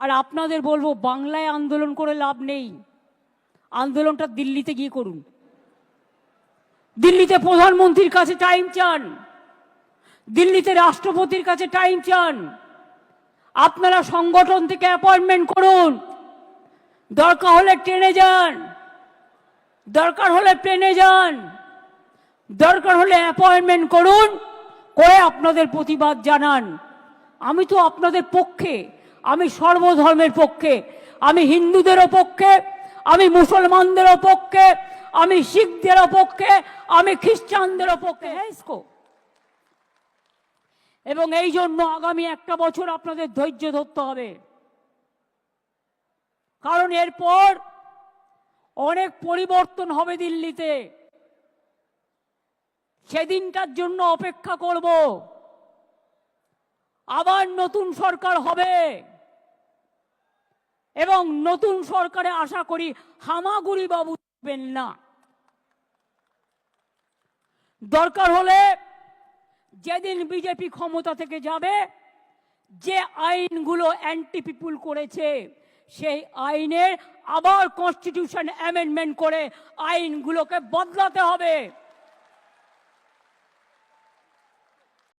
আর আপনাদের বলবো, বাংলায় আন্দোলন করে লাভ নেই, আন্দোলনটা দিল্লিতে গিয়ে করুন। দিল্লিতে প্রধানমন্ত্রীর কাছে টাইম চান, দিল্লিতে রাষ্ট্রপতির কাছে টাইম চান। আপনারা সংগঠন থেকে অ্যাপয়েন্টমেন্ট করুন, দরকার হলে ট্রেনে যান, দরকার হলে প্লেনে যান, দরকার হলে অ্যাপয়েন্টমেন্ট করুন, করে আপনাদের প্রতিবাদ জানান। আমি তো আপনাদের পক্ষে, আমি সর্বধর্মের পক্ষে, আমি হিন্দুদেরও পক্ষে, আমি মুসলমানদেরও পক্ষে, আমি শিখদেরও পক্ষে, আমি খ্রিস্টানদেরও পক্ষে। এবং এই জন্য আগামী একটা বছর আপনাদের ধৈর্য ধরতে হবে, কারণ এরপর অনেক পরিবর্তন হবে দিল্লিতে। সেদিনটার জন্য অপেক্ষা করব। আবার নতুন সরকার হবে এবং নতুন সরকারে আশা করি হামাগুড়ি বাবু থাকবেন না। দরকার হলে যেদিন বিজেপি ক্ষমতা থেকে যাবে, যে আইনগুলো অ্যান্টি পিপুল করেছে সেই আইনের আবার কনস্টিটিউশন অ্যামেন্ডমেন্ট করে আইনগুলোকে বদলাতে হবে।